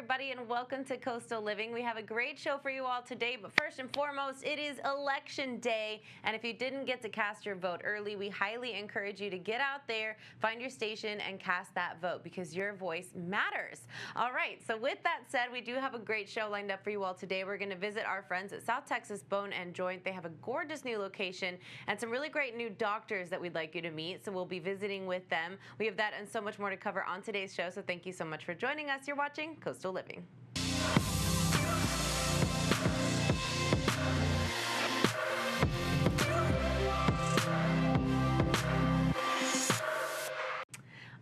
everybody, and welcome to Coastal Living. We have a great show for you all today, but first and foremost, it is Election Day, and if you didn't get to cast your vote early, we highly encourage you to get out there, find your station, and cast that vote because your voice matters. All right, so with that said, we do have a great show lined up for you all today. We're going to visit our friends at South Texas Bone and Joint. They have a gorgeous new location and some really great new doctors that we'd like you to meet, so we'll be visiting with them. We have that and so much more to cover on today's show, so thank you so much for joining us. You're watching Coastal Living.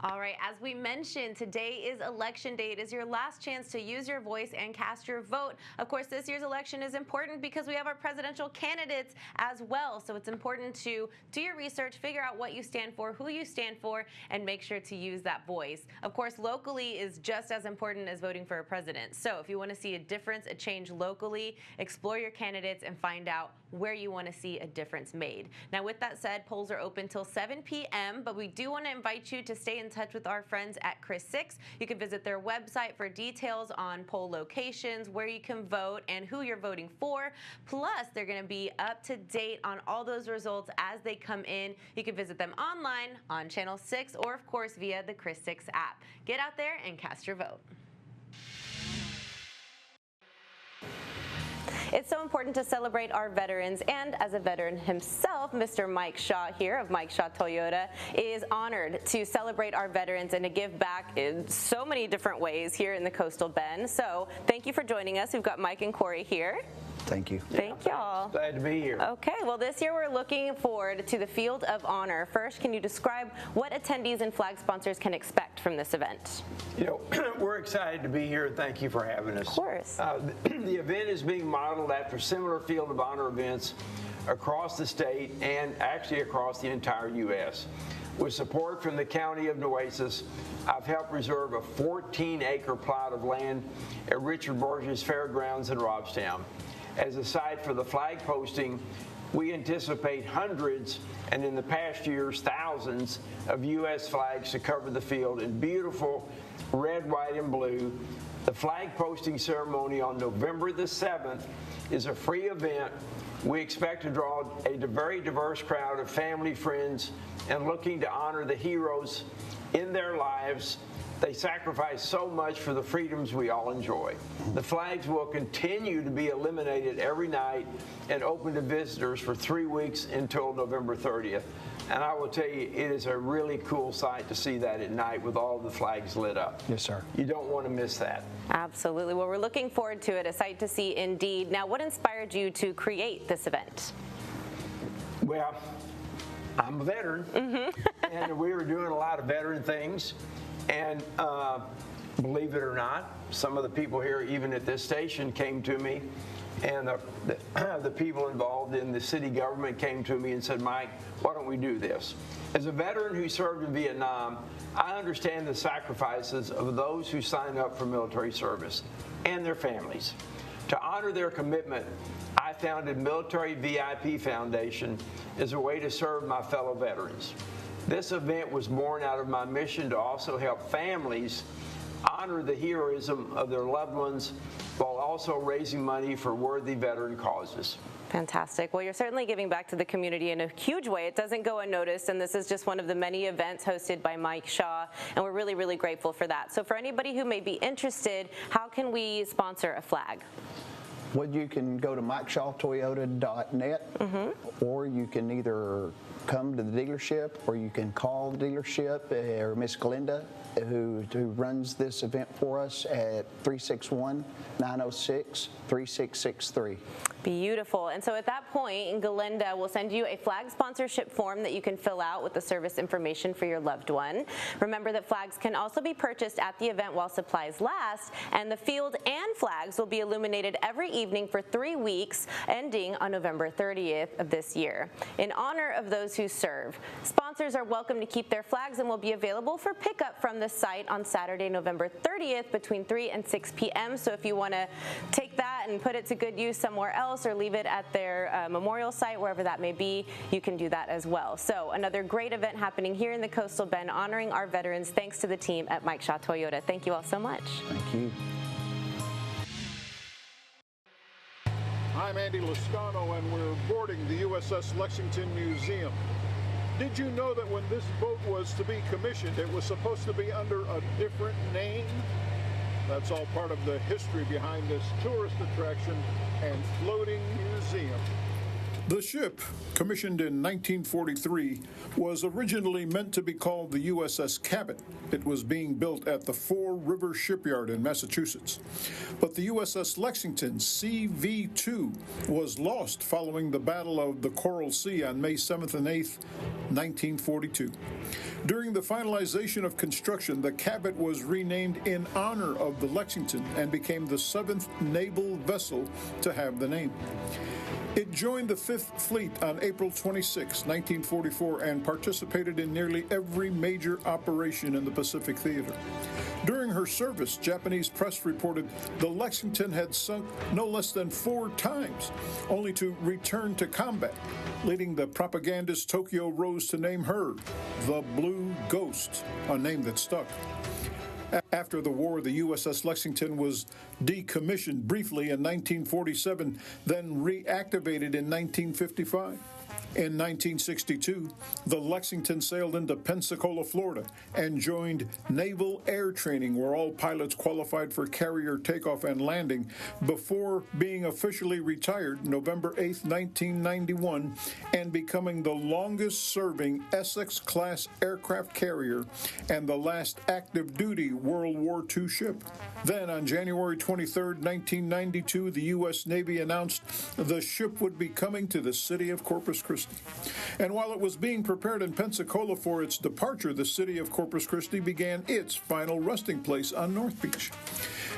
All right, as we mentioned, today is Election Day. It is your last chance to use your voice and cast your vote. Of course, this year's election is important because we have our presidential candidates as well. So it's important to do your research, figure out what you stand for, who you stand for, and make sure to use that voice. Of course, locally is just as important as voting for a president. So if you want to see a difference, a change locally, explore your candidates and find out where you want to see a difference made. Now, with that said, polls are open till 7 p.m., but we do want to invite you to stay in touch with our friends at Chris 6. You can visit their website for details on poll locations, where you can vote, and who you're voting for. Plus, they're going to be up to date on all those results as they come in. You can visit them online on Channel 6 or, of course, via the Chris 6 app. Get out there and cast your vote. It's so important to celebrate our veterans, and as a veteran himself, Mr. Mike Shaw here of Mike Shaw Toyota is honored to celebrate our veterans and to give back in so many different ways here in the Coastal Bend. So thank you for joining us. We've got Mike and Corey here. Thank you. Thank y'all. Glad to be here. Okay, well, this year we're looking forward to the Field of Honor. First, can you describe what attendees and flag sponsors can expect from this event? You know, we're excited to be here. Thank you for having us. Of course. The event is being modeled after similar Field of Honor events across the state and actually across the entire U.S. With support from the County of Nueces, I've helped reserve a 14-acre plot of land at Richard Borges Fairgrounds in Robstown. As a site for the flag posting, we anticipate hundreds, and in the past years, thousands of U.S. flags to cover the field in beautiful red, white, and blue. The flag posting ceremony on November the 7th is a free event. We expect to draw a very diverse crowd of family, friends, and looking to honor the heroes in their lives. They sacrifice so much for the freedoms we all enjoy. The flags will continue to be illuminated every night and open to visitors for 3 weeks until November 30th. And I will tell you, it is a really cool sight to see that at night with all the flags lit up. Yes, sir. You don't want to miss that. Absolutely. Well, we're looking forward to it, a sight to see indeed. Now, what inspired you to create this event? Well, I'm a veteran, and we were doing a lot of veteran things. And believe it or not, some of the people here, even at this station, came to me, and the people involved in the city government came to me and said, Mike, why don't we do this? As a veteran who served in Vietnam, I understand the sacrifices of those who sign up for military service and their families. To honor their commitment, I founded Military VIP Foundation as a way to serve my fellow veterans. This event was born out of my mission to also help families honor the heroism of their loved ones while also raising money for worthy veteran causes. Fantastic. Well, you're certainly giving back to the community in a huge way. It doesn't go unnoticed, and this is just one of the many events hosted by Mike Shaw, and we're really, really grateful for that. So for anybody who may be interested, how can we sponsor a flag? Well, you can go to MikeShawToyota.net, or you can either come to the dealership, or you can call the dealership, or Miss Glenda, who runs this event for us, at 361-906-3663. Beautiful. And so at that point, Galinda will send you a flag sponsorship form that you can fill out with the service information for your loved one. Remember that flags can also be purchased at the event while supplies last, and the field and flags will be illuminated every evening for 3 weeks, ending on November 30th of this year. In honor of those who serve, sponsors are welcome to keep their flags and will be available for pickup from the site on Saturday, November 30th between 3 and 6 p.m. So if you want to take that and put it to good use somewhere else, or leave it at their memorial site, wherever that may be, you can do that as well. So another great event happening here in the Coastal Bend, honoring our veterans, thanks to the team at Mike Shaw Toyota. Thank you all so much. Thank you. I'm Andy Lascano, and we're boarding the USS Lexington Museum. Did you know that when this boat was to be commissioned, it was supposed to be under a different name? That's all part of the history behind this tourist attraction and floating museum. The ship, commissioned in 1943, was originally meant to be called the USS Cabot. It was being built at the Fore River Shipyard in Massachusetts. But the USS Lexington CV-2 was lost following the Battle of the Coral Sea on May 7th and 8th, 1942. During the finalization of construction, the Cabot was renamed in honor of the Lexington and became the 7th naval vessel to have the name. It joined the 5th Fleet on April 26, 1944, and participated in nearly every major operation in the Pacific Theater. During her service, Japanese press reported the Lexington had sunk no less than 4 times, only to return to combat, leading the propagandist Tokyo Rose to name her the Blue Ghost, a name that stuck. After the war, the USS Lexington was decommissioned briefly in 1947, then reactivated in 1955. In 1962, the Lexington sailed into Pensacola, Florida, and joined Naval Air Training, where all pilots qualified for carrier takeoff and landing, before being officially retired November 8, 1991, and becoming the longest-serving Essex-class aircraft carrier and the last active-duty World War II ship. Then, on January 23, 1992, the U.S. Navy announced the ship would be coming to the city of Corpus Christi. And while it was being prepared in Pensacola for its departure, the city of Corpus Christi began its final resting place on North Beach.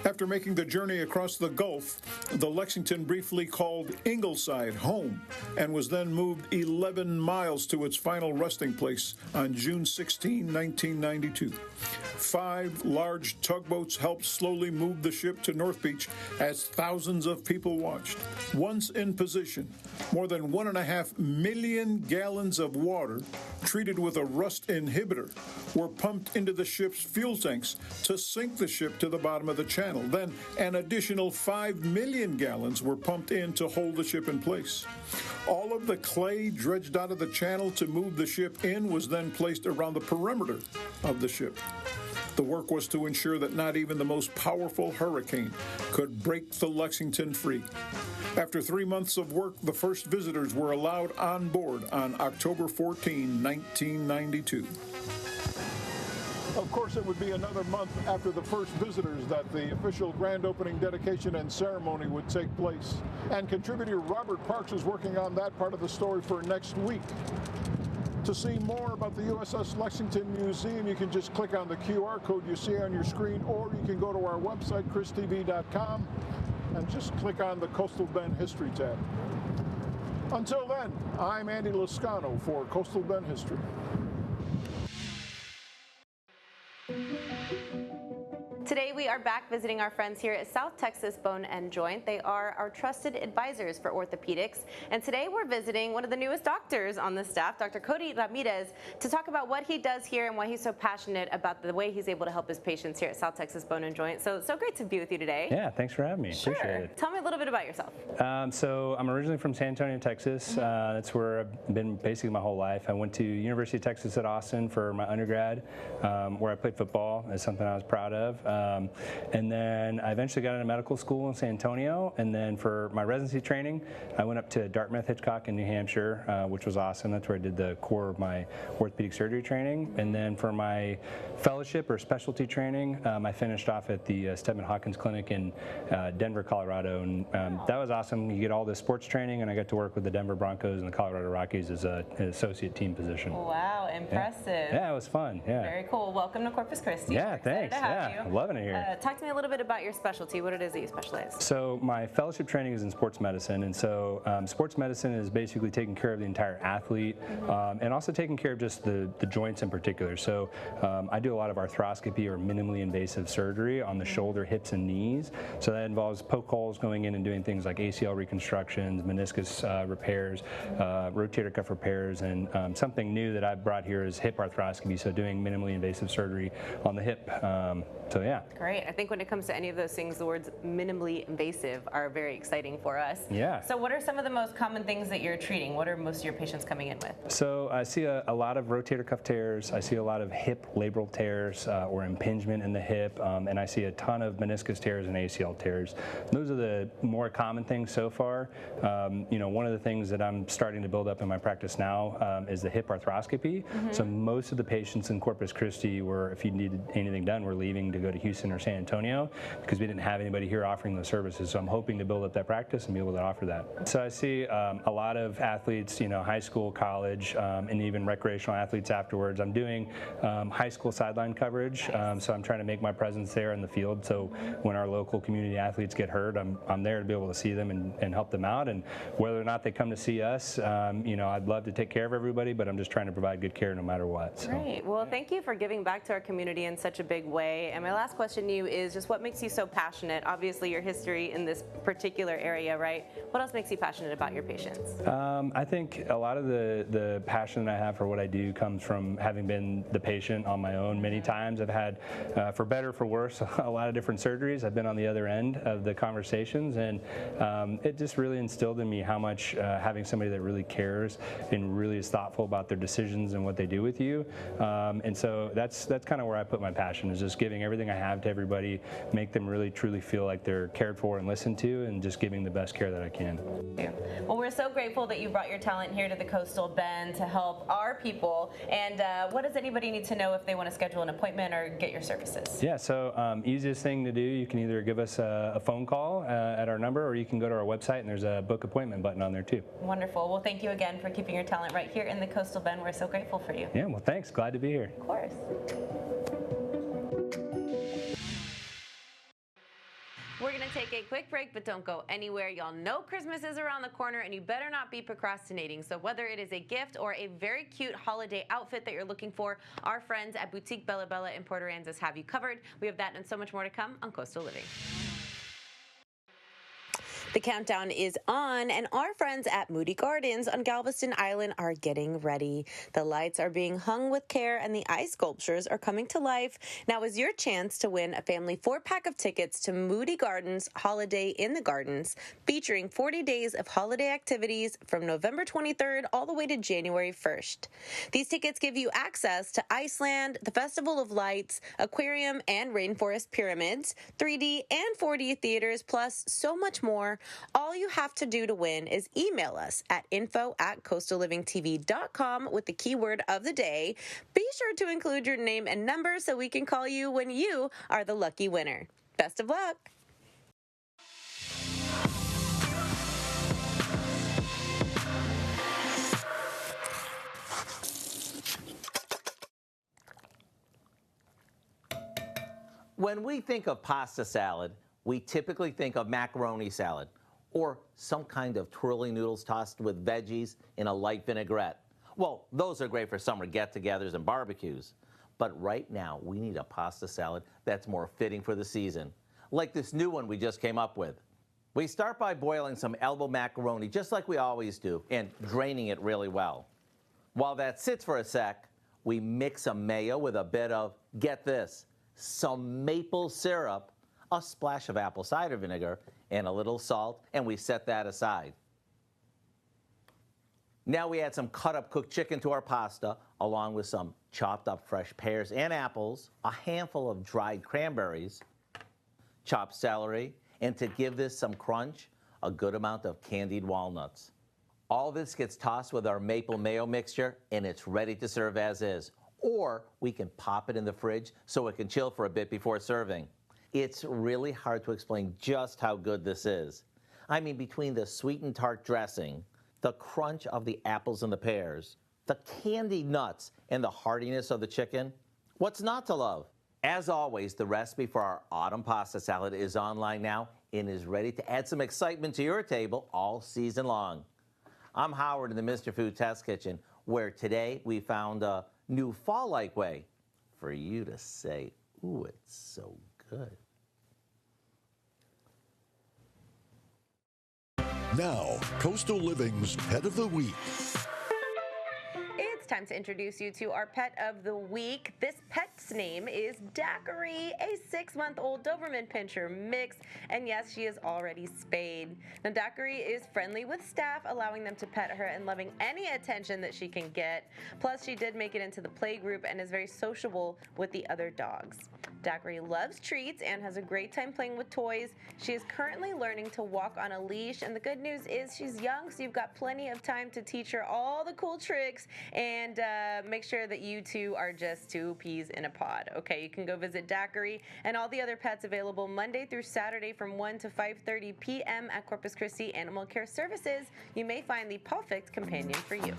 After making the journey across the Gulf, the Lexington briefly called Ingleside home and was then moved 11 miles to its final resting place on June 16, 1992. 5 large tugboats helped slowly move the ship to North Beach as thousands of people watched. Once in position, more than 1.5 million gallons of water treated with a rust inhibitor were pumped into the ship's fuel tanks to sink the ship to the bottom of the channel. Then an additional 5 million gallons were pumped in to hold the ship in place. All of the clay dredged out of the channel to move the ship in was then placed around the perimeter of the ship. The work was to ensure that not even the most powerful hurricane could break the Lexington free. After 3 months of work, the first visitors were allowed on board on October 14, 1992. Of course, it would be another month after the first visitors that the official grand opening dedication and ceremony would take place. And contributor Robert Parks is working on that part of the story for next week. To see more about the USS Lexington Museum, you can just click on the QR code you see on your screen, or you can go to our website, christv.com, and just click on the Coastal Bend History tab. Until then, I'm Andy Lascano for Coastal Bend History. Today we are back visiting our friends here at South Texas Bone and Joint. They are our trusted advisors for orthopedics. And today we're visiting one of the newest doctors on the staff, Dr. Cody Ramirez, to talk about what he does here and why he's so passionate about the way he's able to help his patients here at South Texas Bone and Joint. So great to be with you today. Yeah, thanks for having me. Sure. Appreciate it. Tell me a little bit about yourself. So I'm originally from San Antonio, Texas. That's where I've been basically my whole life. I went to University of Texas at Austin for my undergrad, where I played football. It's something I was proud of. And then I eventually got into medical school in San Antonio. And then for my residency training, I went up to Dartmouth Hitchcock in New Hampshire, which was awesome. That's where I did the core of my orthopedic surgery training. And then for my fellowship or specialty training, I finished off at the Stedman Hawkins Clinic in Denver, Colorado. And that was awesome. You get all the sports training, and I got to work with the Denver Broncos and the Colorado Rockies as an associate team position. Wow, impressive. Yeah, it was fun. Yeah. Very cool. Welcome to Corpus Christi. Yeah, thanks. I'm loving it here. Talk to me a little bit about your specialty, what it is that you specialize. So my fellowship training is in sports medicine, and so sports medicine is basically taking care of the entire athlete, and also taking care of just the joints in particular. So I do a lot of arthroscopy or minimally invasive surgery on the shoulder, hips, and knees. So that involves poke holes going in and doing things like ACL reconstructions, meniscus repairs, rotator cuff repairs, and something new that I've brought here is hip arthroscopy, so doing minimally invasive surgery on the hip. So yeah. Great. I think when it comes to any of those things, the words minimally invasive are very exciting for us. Yeah. So what are some of the most common things that you're treating? What are most of your patients coming in with? So I see a lot of rotator cuff tears. I see a lot of hip labral tears or impingement in the hip, and I see a ton of meniscus tears and ACL tears. Those are the more common things so far. One of the things that I'm starting to build up in my practice now is the hip arthroscopy. So most of the patients in Corpus Christi were, if you needed anything done, were leaving to go to Houston or San Antonio because we didn't have anybody here offering those services. So I'm hoping to build up that practice and be able to offer that. So I see a lot of athletes, high school, college, and even recreational athletes afterwards. I'm doing high school sideline coverage, so I'm trying to make my presence there in the field. So when our local community athletes get hurt, I'm there to be able to see them and help them out. And whether or not they come to see us, I'd love to take care of everybody, but I'm just trying to provide good care no matter what. So. Great. Well, thank you for giving back to our community in such a big way. And my last question to you is just what makes you so passionate? Obviously, your history in this particular area, right? What else makes you passionate about your patients? I think a lot of the passion that I have for what I do comes from having been the patient on my own many times. I've had, for better or for worse, a lot of different surgeries. I've been on the other end of the conversations, and it just really instilled in me how much having somebody that really cares and really is thoughtful about their decisions and what they do with you. And so that's kind of where I put my passion, is just giving everything I have to everybody, make them really truly feel like they're cared for and listened to, and just giving the best care that I can. Well, we're so grateful that you brought your talent here to the Coastal Bend to help our people. And what does anybody need to know if they want to schedule an appointment or get your services? Yeah, so easiest thing to do, you can either give us a phone call at our number, or you can go to our website and there's a book appointment button on there too. Wonderful. Well, thank you again for keeping your talent right here in the Coastal Bend. We're so grateful for you. Yeah, well, thanks. Glad to be here. Of course. We're going to take a quick break, but don't go anywhere. Y'all know Christmas is around the corner, and you better not be procrastinating. So whether it is a gift or a very cute holiday outfit that you're looking for, our friends at Boutique Bella Bella in Port Aransas have you covered. We have that and so much more to come on Coastal Living. The countdown is on, and our friends at Moody Gardens on Galveston Island are getting ready. The lights are being hung with care, and the ice sculptures are coming to life. Now is your chance to win a family 4-pack of tickets to Moody Gardens Holiday in the Gardens, featuring 40 days of holiday activities from November 23rd all the way to January 1st. These tickets give you access to Iceland, the Festival of Lights, aquarium and rainforest pyramids, 3D and 4D theaters, plus so much more. All you have to do to win is email us at info@coastallivingtv.com with the keyword of the day. Be sure to include your name and number so we can call you when you are the lucky winner. Best of luck. When we think of pasta salad, we typically think of macaroni salad or some kind of twirly noodles tossed with veggies in a light vinaigrette. Well, those are great for summer get-togethers and barbecues. But right now, we need a pasta salad that's more fitting for the season, like this new one we just came up with. We start by boiling some elbow macaroni, just like we always do, and draining it really well. While that sits for a sec, we mix a mayo with a bit of, get this, some maple syrup, a splash of apple cider vinegar, and a little salt, and we set that aside. Now we add some cut up cooked chicken to our pasta, along with some chopped up fresh pears and apples, a handful of dried cranberries, chopped celery, and to give this some crunch, a good amount of candied walnuts. All this gets tossed with our maple mayo mixture, and it's ready to serve as is. Or we can pop it in the fridge so it can chill for a bit before serving. It's really hard to explain just how good this is. I mean, between the sweet and tart dressing, the crunch of the apples and the pears, the candied nuts, and the heartiness of the chicken, what's not to love? As always, the recipe for our autumn pasta salad is online now and is ready to add some excitement to your table all season long. I'm Howard in the Mr. Food Test Kitchen, where today we found a new fall-like way for you to say, ooh, it's so good. Now, Coastal Living's Head of the Week. It's it's time to introduce you to our pet of the week. This pet's name is Daiquiri, a 6-month-old Doberman Pinscher mix, and yes, she is already spayed. Now, Daiquiri is friendly with staff, allowing them to pet her and loving any attention that she can get. Plus, she did make it into the play group and is very sociable with the other dogs. Daiquiri loves treats and has a great time playing with toys. She is currently learning to walk on a leash, and the good news is she's young, so you've got plenty of time to teach her all the cool tricks and make sure that you two are just 2 peas in a pod. Okay, you can go visit Daiquiri and all the other pets available Monday through Saturday from 1 to 5:30 p.m. at Corpus Christi Animal Care Services. You may find the perfect companion for you.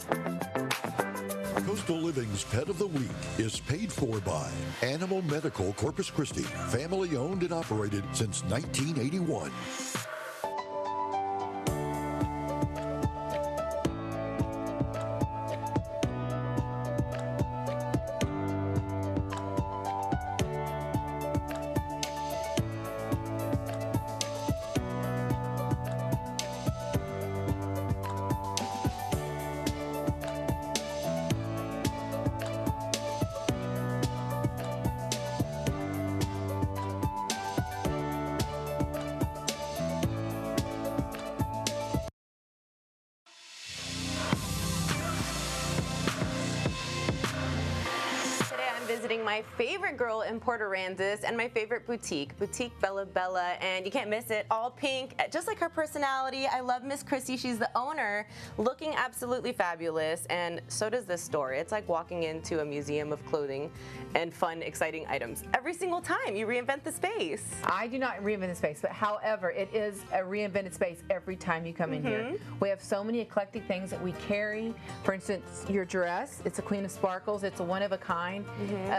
Coastal Living's Pet of the Week is paid for by Animal Medical Corpus Christi, family owned and operated since 1981. Visiting my favorite girl in Port Aransas and my favorite boutique, Boutique Bella Bella, and you can't miss it. All pink, just like her personality. I love Miss Christy. She's the owner, looking absolutely fabulous, and so does this store. It's like walking into a museum of clothing and fun, exciting items. Every single time you reinvent the space. I do not reinvent the space, but however, it is a reinvented space every time you come in here. We have so many eclectic things that we carry. For instance, your dress, it's a Queen of Sparkles. It's a one of a kind.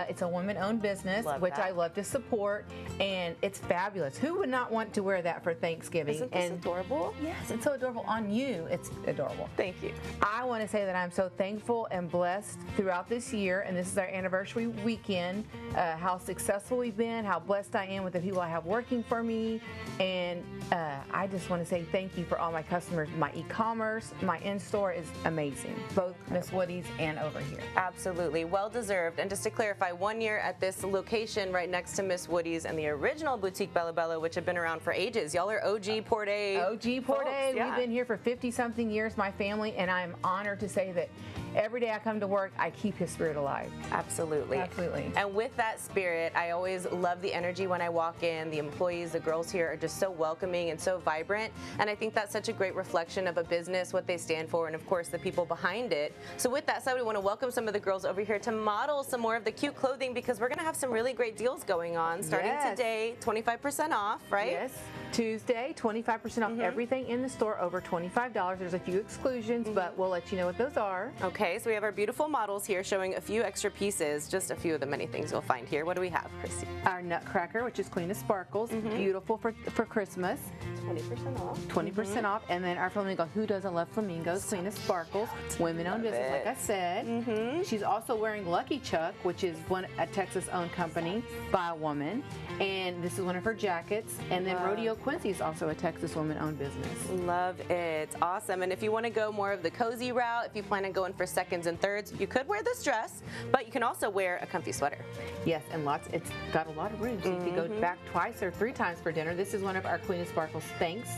It's a woman-owned business, which I love to support, and it's fabulous. Who would not want to wear that for Thanksgiving? Isn't this adorable? Yes, it's so adorable on you. It's adorable. Thank you. I want to say that I'm so thankful and blessed throughout this year, and this is our anniversary weekend, how successful we've been, how blessed I am with the people I have working for me, and I just want to say thank you for all my customers. My e-commerce, my in-store is amazing, both Miss Woody's and over here. Absolutely, well deserved. And just to clarify, 1 year at this location right next to Miss Woody's and the original Boutique Bella Bella, which have been around for ages. Y'all are OG Port A. OG Port folks, A. yeah. We've been here for 50-something years, my family, and I'm honored to say that every day I come to work, I keep his spirit alive. Absolutely. Absolutely. And with that spirit, I always love the energy when I walk in. The employees, the girls here are just so welcoming and so vibrant. And I think that's such a great reflection of a business, what they stand for, and of course the people behind it. So with that said, we want to welcome some of the girls over here to model some more of the cute clothing, because we're going to have some really great deals going on starting today, 25% off, right? Yes. Tuesday, 25% off everything in the store over $25. There's a few exclusions, but we'll let you know what those are. Okay, so we have our beautiful models here showing a few extra pieces, just a few of the many things you'll find here. What do we have, Christy? Our Nutcracker, which is Queen of Sparkles, beautiful for Christmas. 20% off. 20% off. And then our flamingo, who doesn't love flamingos? Queen of Sparkles, women-owned business, like I said. She's also wearing Lucky Chuck, which is a Texas-owned company by a woman. And this is one of her jackets. And then Rodeo Quincy is also a Texas woman-owned business. Love it. Awesome. And if you want to go more of the cozy route, if you plan on going for seconds and thirds, you could wear this dress, but you can also wear a comfy sweater. Yes, and it's got a lot of room. So you could go back twice or 3 times for dinner. This is one of our Queen of Sparkles thanks.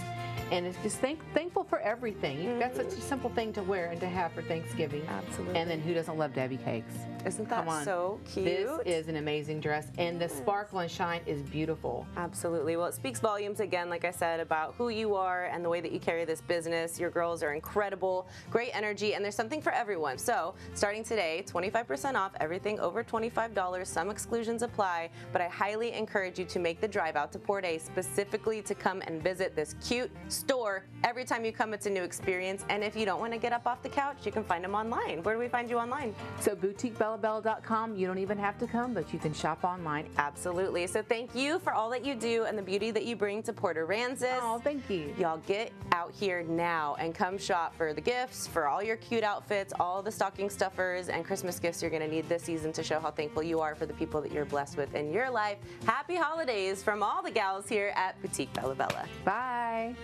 And it's just thankful for everything. That's such a simple thing to wear and to have for Thanksgiving. Absolutely. And then who doesn't love Debbie cakes? Isn't that so cute? This is an amazing dress, and the sparkle and shine is beautiful. Absolutely. Well, it speaks volumes, again, like I said, about who you are and the way that you carry this business. Your girls are incredible, great energy, and there's something for everyone. So starting today, 25% off everything over $25. Some exclusions apply, but I highly encourage you to make the drive out to Port A specifically to come and visit this cute store. Every time you come, it's a new experience. And if you don't want to get up off the couch, you can find them online. Where do we find you online? So boutiquebellabella.com. You don't even have to come, but you can shop online. Absolutely. So thank you for all that you do and the beauty that you bring to Port Aransas. Oh, thank you. Y'all get out here now and come shop for the gifts, for all your cute outfits, all the stocking stuffers and Christmas gifts you're going to need this season to show how thankful you are for the people that you're blessed with in your life. Happy holidays from all the gals here at Boutique Bella Bella. Bye.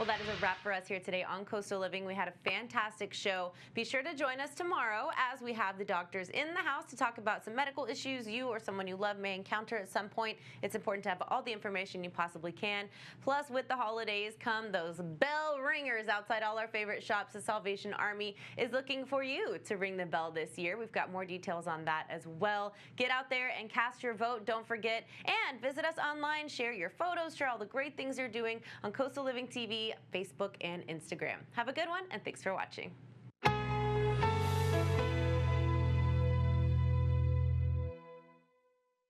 Well, that is a wrap for us here today on Coastal Living. We had a fantastic show. Be sure to join us tomorrow as we have the doctors in the house to talk about some medical issues you or someone you love may encounter at some point. It's important to have all the information you possibly can. Plus, with the holidays come those bell ringers outside all our favorite shops. The Salvation Army is looking for you to ring the bell this year. We've got more details on that as well. Get out there and cast your vote. Don't forget. And visit us online. Share your photos. Share all the great things you're doing on Coastal Living TV, Facebook, and Instagram. Have a good one, and thanks for watching.